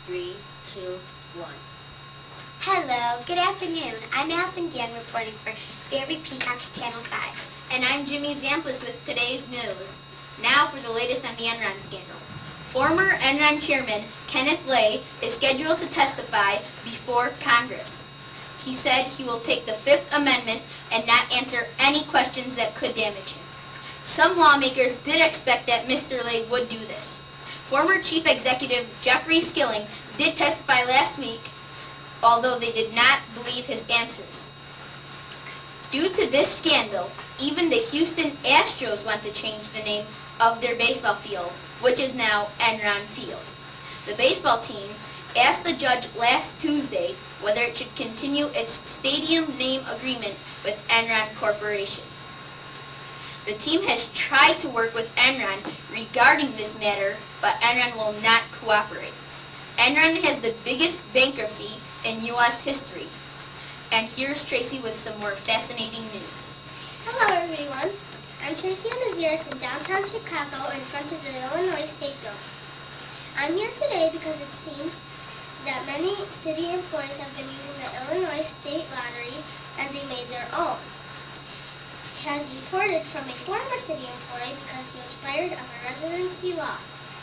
3, 2, 1. Hello, good afternoon. I'm Allison Gann reporting for Fairview Peacock's Channel 5. And I'm Jimmy Zamplis with today's news. Now for the latest on the Enron scandal. Former Enron chairman Kenneth Lay is scheduled to testify before Congress. He said he will take the Fifth Amendment and not answer any questions that could damage him. Some lawmakers did expect that Mr. Lay would do this. Former Chief Executive Jeffrey Skilling did testify last week, although they did not believe his answers. Due to this scandal, even the Houston Astros want to change the name of their baseball field, which is now Enron Field. The baseball team asked the judge last Tuesday whether it should continue its stadium name agreement with Enron Corporation. The team has tried to work with Enron regarding this matter, but Enron will not cooperate. Enron has the biggest bankruptcy in U.S. history. And here's Tracy with some more fascinating news. Hello, everyone. I'm Tracy Anaziris in downtown Chicago in front of the Illinois State Building. I'm here today because it seems that many city employees have been using the Illinois State Lottery and they made their own. Has reported from a former city employee because he was fired of a residency law.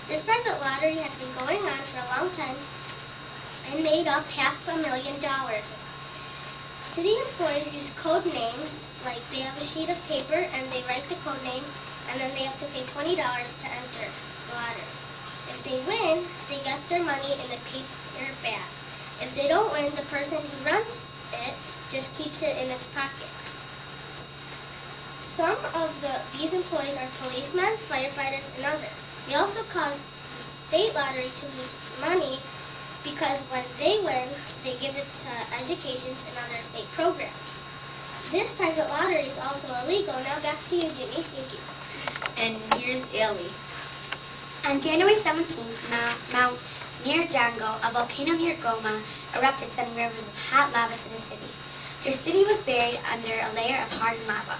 This private lottery has been going on for a long time and made up $500,000. City employees use code names, like they have a sheet of paper and they write the code name and then they have to pay $20 to enter the lottery. If they win, they get their money in a paper bag. If they don't win, the person who runs it just keeps it in its pocket. Some of these employees are policemen, firefighters, and others. They also cause the state lottery to lose money because when they win, they give it to education and other state programs. This private lottery is also illegal. Now back to you, Jimmy. Thank you. And here's Ellie. On January 17th, Mount Mirjango, a volcano near Goma, erupted, sending rivers of hot lava to the city. Their city was buried under a layer of hardened lava.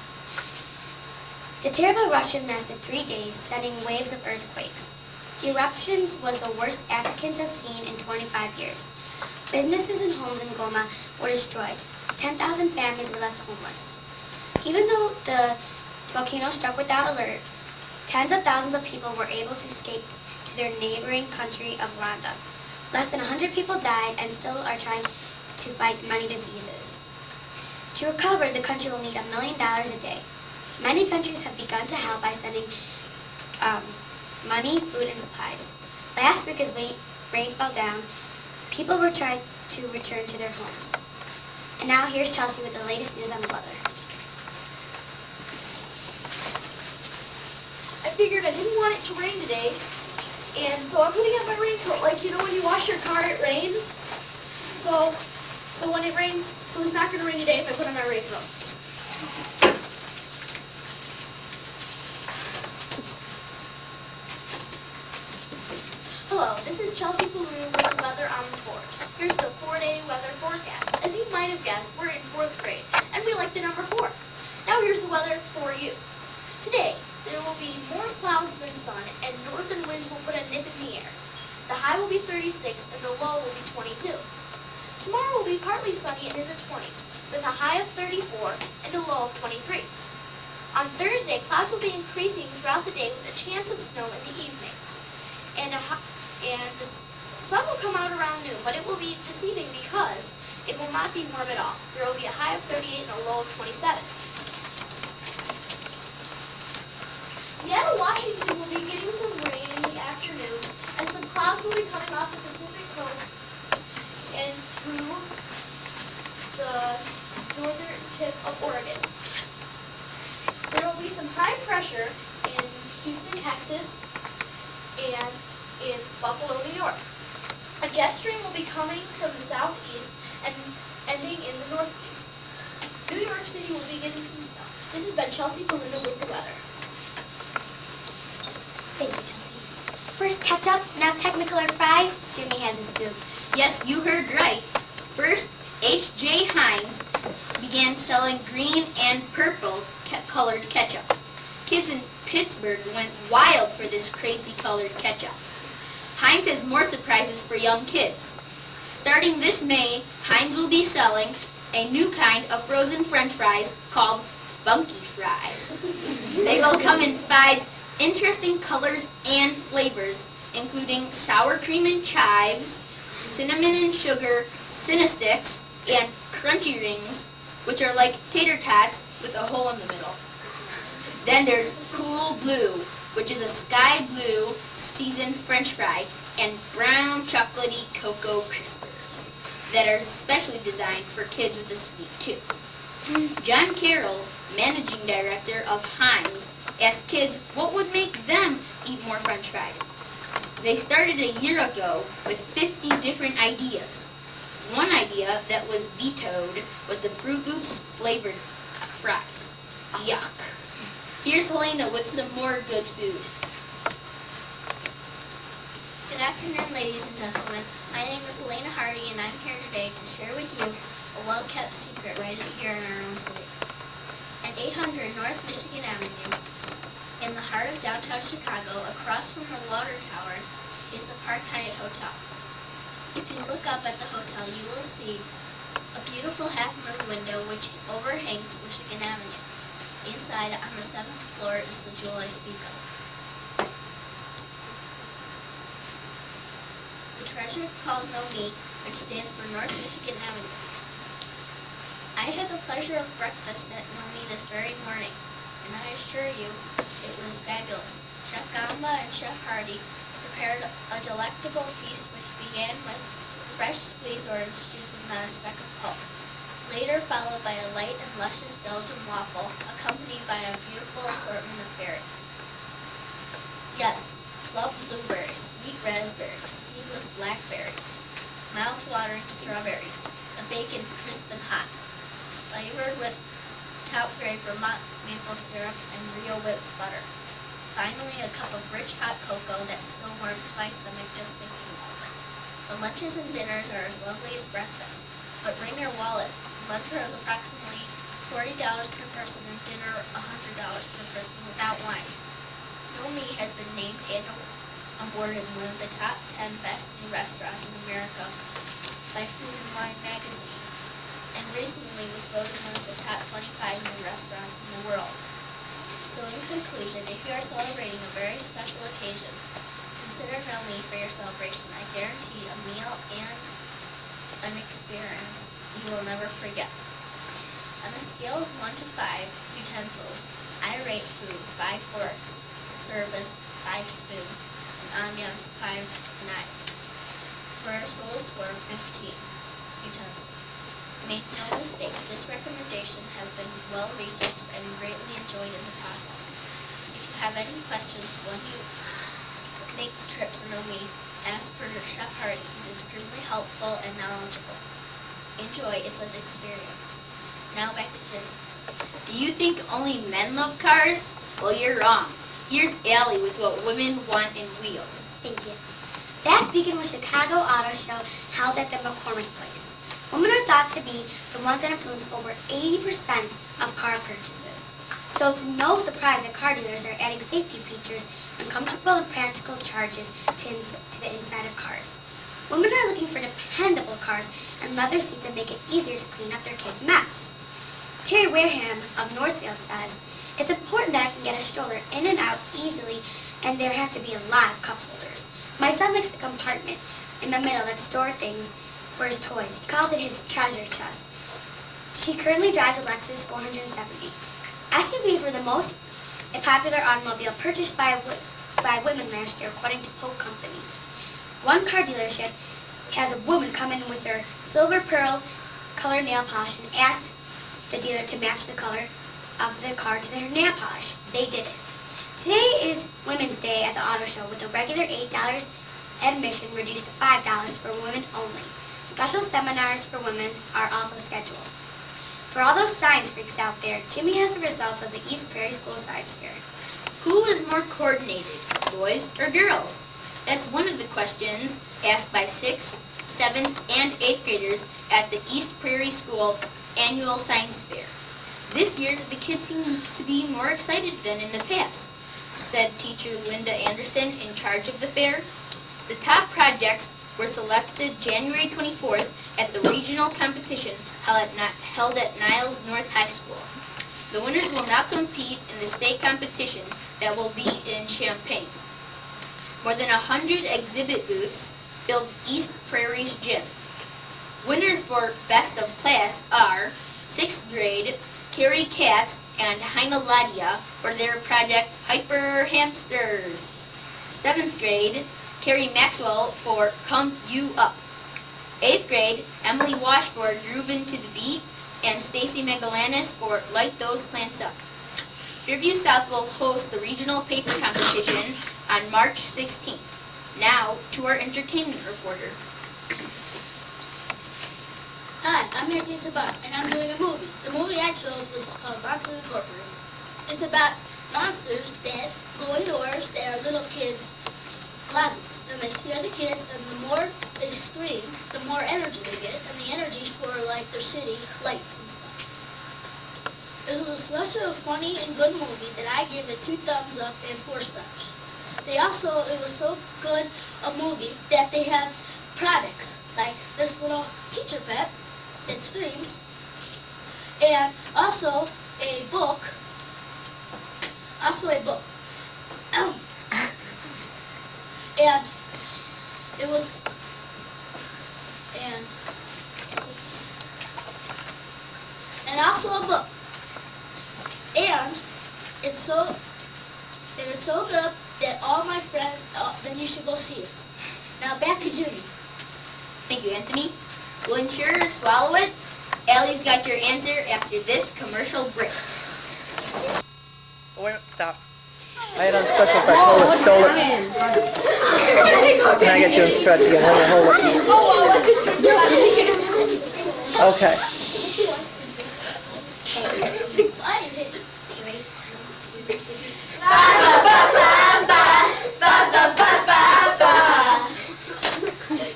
The terrible eruption lasted 3 days, sending waves of earthquakes. The eruption was the worst Africans have seen in 25 years. Businesses and homes in Goma were destroyed. 10,000 families were left homeless. Even though the volcano struck without alert, tens of thousands of people were able to escape to their neighboring country of Rwanda. Less than 100 people died and still are trying to fight many diseases. To recover, the country will need $1 million a day. Many countries have begun to help by sending money, food, and supplies. Last week, as rain fell down, people were trying to return to their homes. And now here's Chelsea with the latest news on the weather. I figured I didn't want it to rain today, and so I'm putting on my raincoat. Like, you know, when you wash your car, it rains. So when it rains, so it's not going to rain today if I put on my raincoat. Hello, this is Chelsea Balloon with the weather on the force. Here's the 4-day weather forecast. As you might have guessed, we're in 4th grade, and we like the number 4. Now here's the weather for you. Today, there will be more clouds than sun, and northern winds will put a nip in the air. The high will be 36, and the low will be 22. Tomorrow will be partly sunny and in the 20s, with a high of 34 and a low of 23. On Thursday, clouds will be increasing throughout the day with a chance of snow in the evening. And the sun will come out around noon, but it will be deceiving because it will not be warm at all. There will be a high of 38 and a low of 27. Seattle, Washington will be getting some rain in the afternoon, and some clouds will be coming off the Pacific coast and through the northern tip of Oregon. There will be some high pressure in Houston, Texas, and in Buffalo, New York. A jet stream will be coming from the southeast and ending in the northeast. New York City will be getting some snow. This has been Chelsea Belinda with the weather. Thank you, Chelsea. First ketchup, now Technicolor fries. Jimmy has a scoop. Yes, you heard right. First, H.J. Heinz began selling green and purple colored ketchup. Kids in Pittsburgh went wild for this crazy colored ketchup. Heinz has more surprises for young kids. Starting this May, Heinz will be selling a new kind of frozen French fries called Funky Fries. They will come in 5 interesting colors and flavors, including sour cream and chives, cinnamon and sugar, Cinnasticks, and crunchy rings, which are like tater tots with a hole in the middle. Then there's Cool Blue, which is a sky blue seasoned French fry, and brown chocolatey cocoa crispers that are specially designed for kids with a sweet tooth. John Carroll, managing director of Heinz, asked kids what would make them eat more French fries. They started a year ago with 50 different ideas. One idea that was vetoed was the Fruit Loops flavored fries. Yuck. Here's Helena with some more good food. Good afternoon, ladies and gentlemen. My name is Helena Hardy, and I'm here today to share with you a well-kept secret right here in our own city. At 800 North Michigan Avenue, in the heart of downtown Chicago, across from the Water Tower, is the Park Hyatt Hotel. If you look up at the hotel, you will see a beautiful half-moon window which overhangs Michigan Avenue. Inside, on the 7th floor, is the jewel I speak of. The treasure called Nomi, which stands for North Michigan Avenue. I had the pleasure of breakfast at Nomi this very morning, and I assure you, it was fabulous. Chef Gamba and Chef Hardy prepared a delectable feast which began with fresh squeezed orange juice with not a speck of pulp, later followed by a light and luscious Belgian waffle, accompanied by a beautiful assortment of berries. Yes, plump blueberries, sweet raspberries, seedless blackberries, mouth-watering strawberries, the bacon crisp and hot, flavored with top-grade Vermont maple syrup and real whipped butter. Finally, a cup of rich hot cocoa that still warms my stomach just thinking of it. The lunches and dinners are as lovely as breakfast, but bring your wallet. Lunch is approximately $40 per person and dinner $100 per person without wine. Nomi has been named and awarded one of the top 10 best new restaurants in America by Food and Wine magazine, and recently was voted one of the top 25 new restaurants in the world. So in conclusion, if you are celebrating a very special occasion, consider Nomi for your celebration. I guarantee a meal and an experience you will never forget. On a scale of 1 to 5 utensils, I rate food 5 forks, service 5 spoons, and ambiance 5 knives. For a total score of 15 utensils. Make no mistake, this recommendation has been well researched and greatly enjoyed in the process. If you have any questions when you make the trip to Nomi, ask for Chef Hardy. He's extremely helpful and knowledgeable. Enjoy, it's an experience. Now back to Jenny. Do you think only men love cars? Well, you're wrong. Here's Allie with what women want in wheels. Thank you. Last weekend was Chicago Auto Show held at the McCormick Place. Women are thought to be the ones that influence over 80% of car purchases. So it's no surprise that car dealers are adding safety features and comfortable and practical charges to the inside of cars. Women are looking for dependable cars and leather seats that make it easier to clean up their kids' mess. Terry Wareham of Northfield says, "It's important that I can get a stroller in and out easily, and there have to be a lot of cup holders. My son likes the compartment in the middle that stores things for his toys. He calls it his treasure chest." She currently drives a Lexus 470. SUVs were the most popular automobile purchased by women last year, according to Polk Company. One car dealership has a woman come in with her silver pearl color nail polish and asked the dealer to match the color of the car to their nail polish. They did it. Today is Women's Day at the auto show, with a regular $8 admission reduced to $5 for women only. Special seminars for women are also scheduled. For all those science freaks out there, Jimmy has the results of the East Prairie School Science Fair. Who is more coordinated, boys or girls? That's one of the questions asked by 6th, 7th, and 8th graders at the East Prairie School Annual Science Fair. This year, the kids seem to be more excited than in the past, said teacher Linda Anderson, in charge of the fair. The top projects were selected January 24th at the regional competition held at Niles North High School. The winners will now compete in the state competition that will be in Champaign. More than 100 exhibit booths filled East Prairie's gym. Winners for Best of Class are 6th grade Carrie Katz and Heina Ladia for their project Hyper Hamsters. 7th grade Carrie Maxwell for Pump You Up. 8th grade Emily Wash for Groove Into the Beat and Stacy Megalanis for Light Those Plants Up. Fairview South will host the regional paper competition on March 16th. Now to our entertainment reporter. Hi, I'm Anthony Tabar, and I'm doing a movie. The movie I chose was called Monsters Incorporated. It's about monsters that go indoors that are little kids' closets, and they scare the kids, and the more they scream, the more energy they get, and the energy's for, like, their city lights and stuff. This was a special, funny, and good movie that I give it 2 thumbs up and 4 stars. It was so good a movie that they have products, like this little teacher pet that screams, and also a book. And it was, and also a book. And it's so good that all my friends, then you should go see it. Now back to Judy. Thank you, Anthony. We'll ensure swallow it. Allie's got your answer after this commercial break. Oh, wait, stop. I had on special effect. Hold it, hold it. Can I get you in stretch again? Hold it. Okay.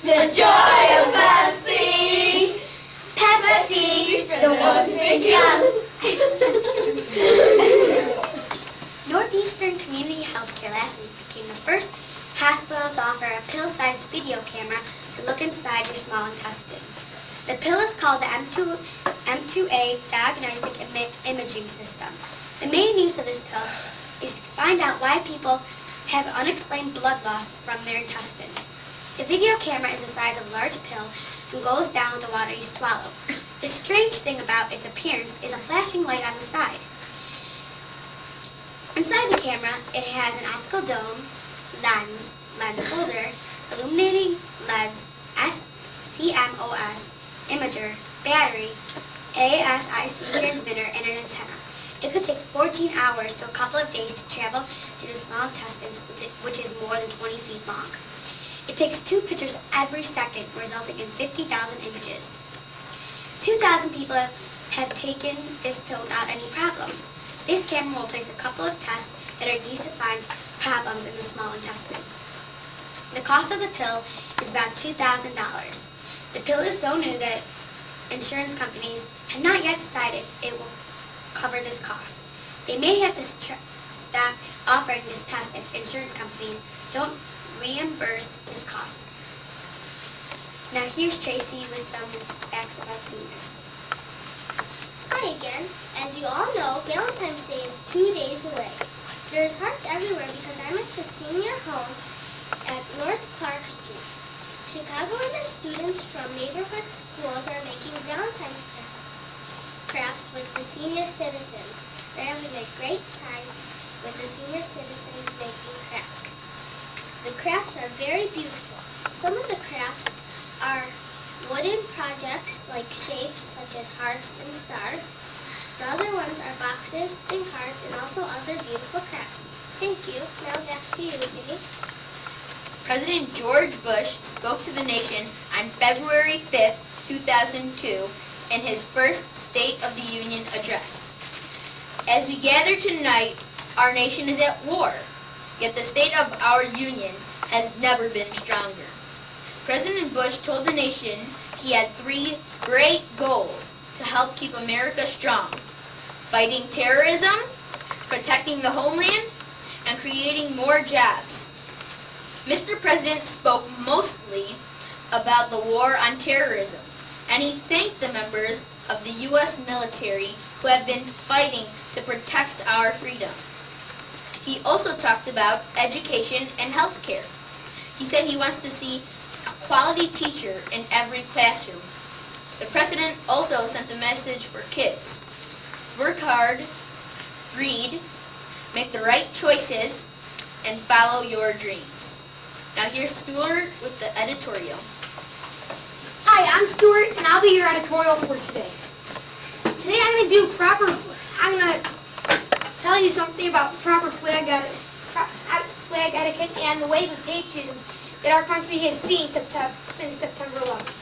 The joy of Pepsi. Pepsi, the one thing young. Northeastern Community Healthcare last week became the first hospital to offer a pill-sized video camera to look inside your small intestine. The pill is called the M2A Diagnostic Imaging System. The main use of this pill is to find out why people have unexplained blood loss from their intestine. The video camera is the size of a large pill and goes down with the water you swallow. The strange thing about its appearance is a flashing light on the side. Inside the camera, it has an optical dome, lens holder, illuminating LEDs, CMOS, imager, battery, ASIC transmitter, and an antenna. It could take 14 hours to a couple of days to travel to the small intestines, which is more than 20 feet long. It takes 2 pictures every second, resulting in 50,000 images. 2,000 people have taken this pill without any problems. This camera will place a couple of tests that are used to find problems in the small intestine. The cost of the pill is about $2,000. The pill is so new that insurance companies have not yet decided it will cover this cost. They may have to stop offering this test if insurance companies don't reimburse this cost. Now here's Tracy with some facts about seniors. Hi again. As you all know, Valentine's Day is 2 days away. There's hearts everywhere because I'm at the senior home at North Clark Street. Chicago and the students from neighborhood schools are making Valentine's crafts with the senior citizens. They're having a great time with the senior citizens making crafts. The crafts are very beautiful. Some of the crafts are wooden projects like shapes such as hearts and stars. The other ones are boxes and cards and also other beautiful crafts. Thank you. Now back to you, Minnie. President George Bush spoke to the nation on February 5th, 2002, in his first State of the Union address. As we gather tonight, our nation is at war, yet the state of our union has never been stronger. President Bush told the nation he had 3 great goals to help keep America strong: fighting terrorism, protecting the homeland, and creating more jobs. Mr. President spoke mostly about the war on terrorism, and he thanked the members of the U.S. military who have been fighting to protect our freedom. He also talked about education and health care. He said he wants to see a quality teacher in every classroom. The president also sent a message for kids. Work hard, read, make the right choices, and follow your dreams. Now here's Stuart with the editorial. Hi, I'm Stuart, and I'll be your editorial for today. Today I'm going to tell you something about proper flag etiquette and the wave of patriotism that our country has seen since September 11th.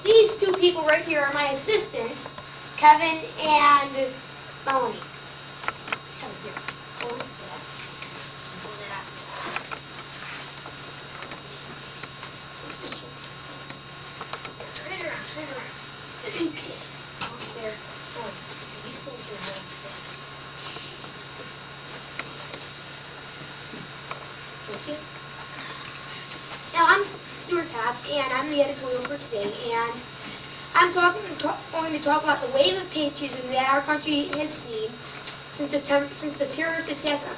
These two people right here are my assistants, Kevin and Melanie. Kevin, here. Hold that. Hold it out. This one. Yes. Turn it around. Turn it around. Okay. There. Hold. You still here. Hold that. Okay. Now I'm Stuart Topp, and I'm the editorial for today, and I'm going to talk about the wave of patriotism that our country has seen since the terrorist attacks on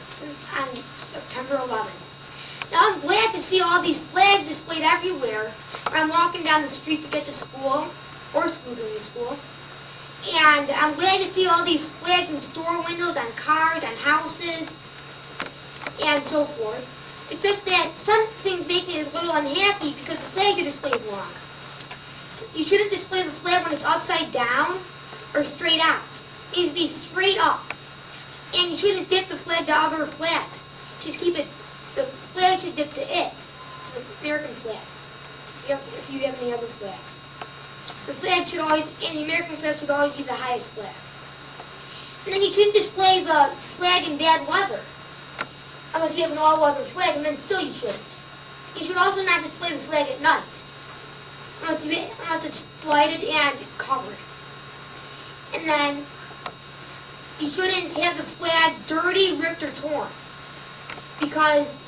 September 11th. Now I'm glad to see all these flags displayed everywhere when I'm walking down the street to get to school or scootering to school, and I'm glad to see all these flags in store windows, on cars, on houses, and so forth. It's just that some things make me a little unhappy because the flags are displayed wrong. You shouldn't display the flag when it's upside down or straight out. It needs to be straight up. And you shouldn't dip the flag to other flags. You should keep it, the flag should dip to it, to the American flag, if you have any other flags. The flag should always, and the American flag should always be the highest flag. And then you shouldn't display the flag in bad weather, unless you have an all-weather flag, and then still you shouldn't. You should also not display the flag at night, unless it's lighted and covered. And then you shouldn't have the flag dirty, ripped, or torn, because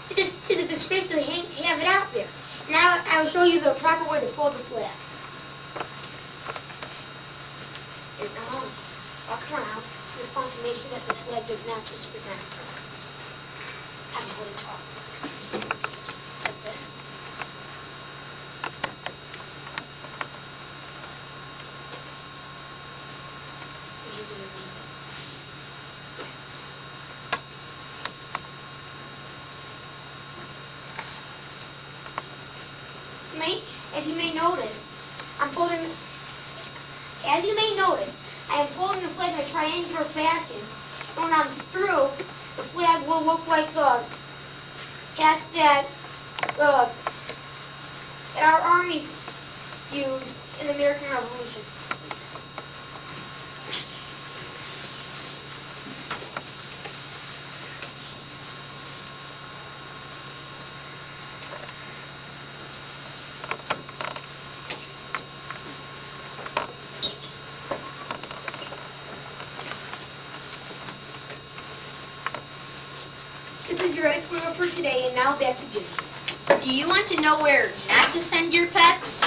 it just is a disgrace to have it out there. Now I will show you the proper way to fold the flag. Here, now I'll come around to the front to make sure that the flag does not touch the ground. I'm holding it up like this. As you may notice, I am folding the flag in a triangular fashion. And when I'm through, the flag will look like the hats that our army used in the American Revolution. This is your editorial for today, and now back to Jimmy. Do you want to know where not to send your pets?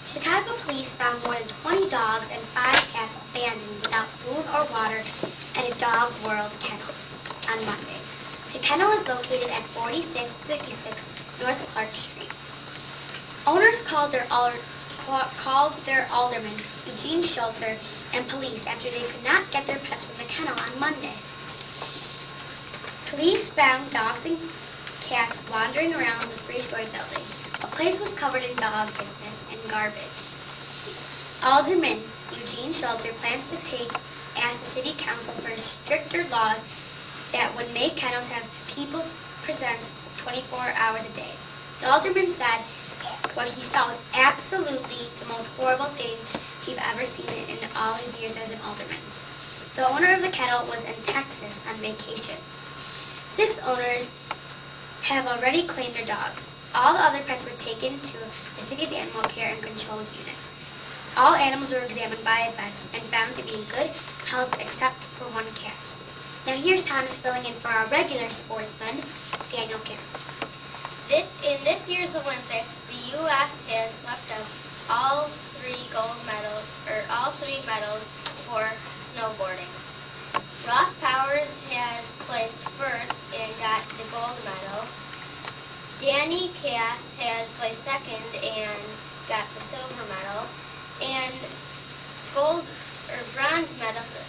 Chicago police found more than 20 dogs and 5 cats abandoned without food or water at a Dog World kennel on Monday. The kennel is located at 4656 North Clark Street. Owners called their alderman, Eugene Schulter, and police after they could not get their pets from the kennel on Monday. Police found dogs and cats wandering around the 3-story building. A place was covered in dog business and garbage. Alderman Eugene Schulter plans to ask the city council for stricter laws that would make kennels have people present 24 hours a day. The alderman said what he saw was absolutely the most horrible thing he'd ever seen in all his years as an alderman. The owner of the kennel was in Texas on vacation. 6 owners have already claimed their dogs. All the other pets were taken to the city's animal care and control unit. All animals were examined by a vet and found to be in good health except for one cat. Now here's Thomas filling in for our regular sportsman, Daniel Kim. In this year's Olympics, the U.S. has swept up all three medals for snowboarding. Ross Powers has placed first and got the gold medal. Danny Cass has placed second and got the silver medal. And bronze medalist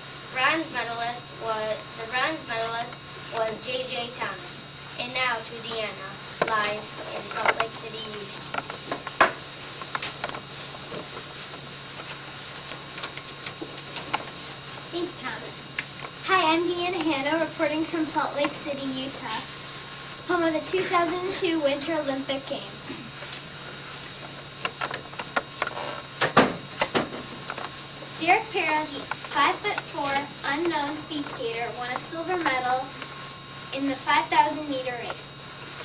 was J.J. Thomas. And now to Deanna, live in Salt Lake City, Utah. Thanks, Thomas. Hi, I'm Deanna Hanna, reporting from Salt Lake City, Utah, home of the 2002 Winter Olympic Games. Derek Para, the 5'4" unknown speed skater, won a silver medal in the 5,000-meter race.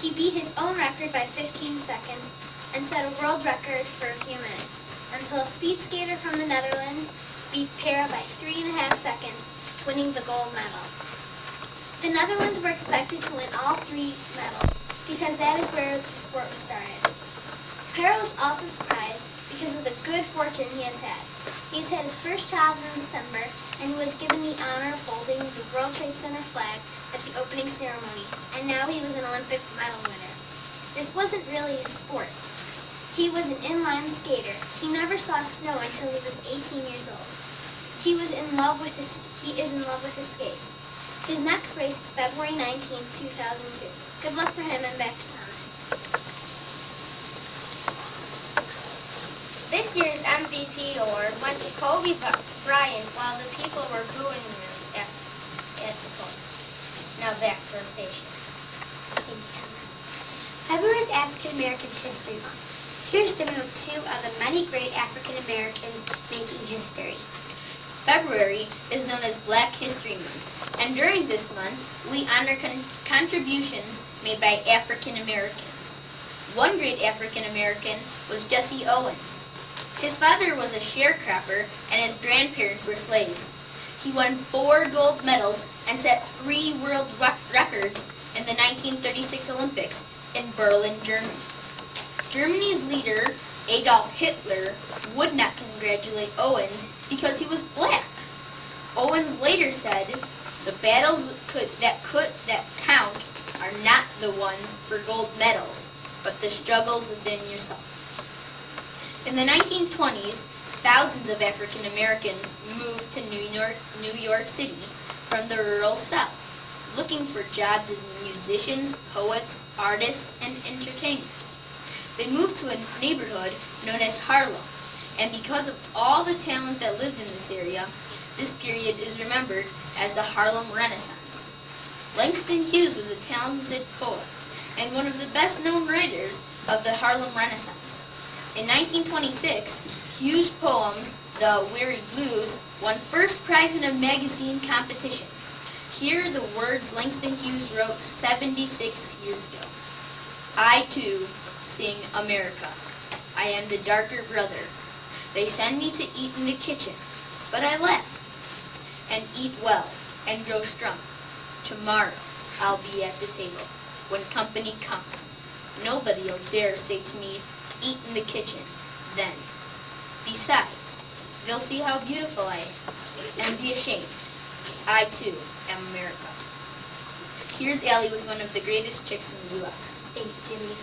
He beat his own record by 15 seconds and set a world record for a few minutes, until a speed skater from the Netherlands beat Para by 3.5 seconds, winning the gold medal. The Netherlands were expected to win all three medals because that is where the sport was started. Para was also surprised because of the good fortune he has had. He's had his first child in December, and he was given the honor of holding the World Trade Center flag at the opening ceremony, and now he was an Olympic medal winner. This wasn't really his sport. He was an inline skater. He never saw snow until he was 18 years old. He is in love with his skates. His next race is February 19, 2002. Good luck for him, and back to Thomas. This year's MVP award went to Kobe Bryant while the people were booing him at the pole. Now back to the station. Thank you, Thomas. February is African American History Month. Here's Jimmy with two of the many great African Americans making history. February is known as Black History Month, and during this month, we honor contributions made by African Americans. One great African American was Jesse Owens. His father was a sharecropper, and his grandparents were slaves. He won 4 gold medals and set 3 world records in the 1936 Olympics in Berlin, Germany. Germany's leader, Adolf Hitler, would not congratulate Owens because he was black. Owens later said, "The battles that count are not the ones for gold medals, but the struggles within yourself." In the 1920s, thousands of African Americans moved to New York City from the rural South, looking for jobs as musicians, poets, artists, and entertainers. They moved to a neighborhood known as Harlem, and because of all the talent that lived in this area, this period is remembered as the Harlem Renaissance. Langston Hughes was a talented poet and one of the best-known writers of the Harlem Renaissance. In 1926, Hughes' poems, The Weary Blues, won first prize in a magazine competition. Here are the words Langston Hughes wrote 76 years ago. "I, too, sing America. I am the darker brother. They send me to eat in the kitchen, but I laugh and eat well and grow strong. Tomorrow I'll be at the table when company comes. Nobody'll dare say to me, 'Eat in the kitchen,' then. Besides, they'll see how beautiful I am and be ashamed. I, too, am America." Here's Allie with one of the greatest chicks in the U.S. Thank you, Jimmy.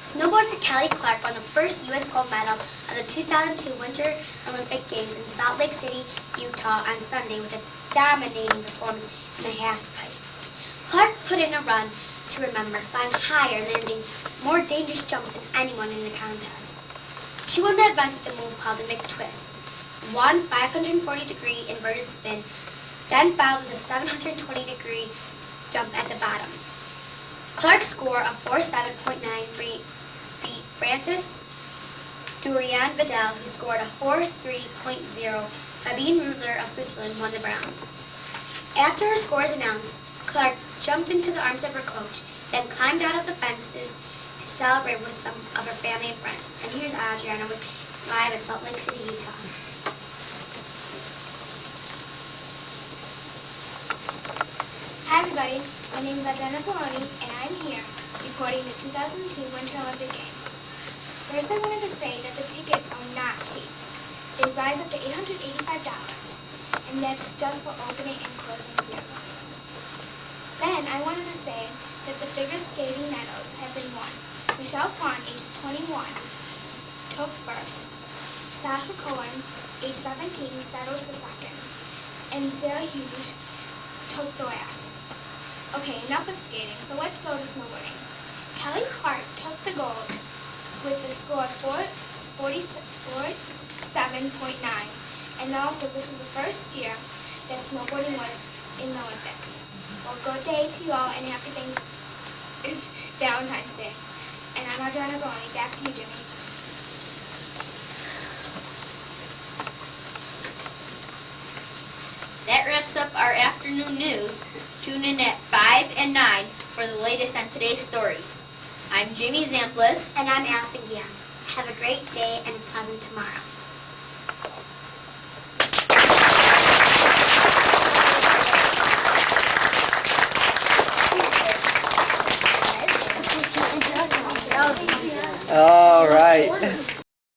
Snowboarder Kelly Clark won the first U.S. gold medal of the 2002 Winter Olympic Games in Salt Lake City, Utah on Sunday with a dominating performance in the half pipe. Clark put in a run to remember, flying higher, landing more dangerous jumps than anyone in the contest. She won that event with a move called the McTwist, one 540-degree inverted spin, then followed with a 720-degree jump at the bottom. Clark's score of 4.7.9 beat Frances Durian Vidal, who scored a 4.3.0. Fabienne Rudler of Switzerland won the bronze. After her scores announced, Clark jumped into the arms of her coach, then climbed out of the fences to celebrate with some of her family and friends. And here's Adriana with live in Salt Lake City, Utah. Hi everybody, my name is Adriana Filoni, and I'm here reporting the 2002 Winter Olympic Games. First I wanted to say that the tickets are not cheap. They rise up to $885, and that's just for opening and closing ceremonies. Then I wanted to say that the figure skating medals have been won. Michelle Kwan, age 21, took first. Sasha Cohen, age 17, settles for second. And Sarah Hughes took the last. Okay, enough of skating, so let's go to snowboarding. Kelly Clark took the gold with the score of 47.9. And also, this was the first year that snowboarding was in the Olympics. Well, good day to you all, and happy Valentine's Day. And I'm Adriana Zolani. Back to you, Jimmy. That wraps up our afternoon news. Tune in at 5 and 9 for the latest on today's stories. I'm Jimmy Zamplis. And I'm Allison Guillaume. Have a great day and a pleasant tomorrow. All right.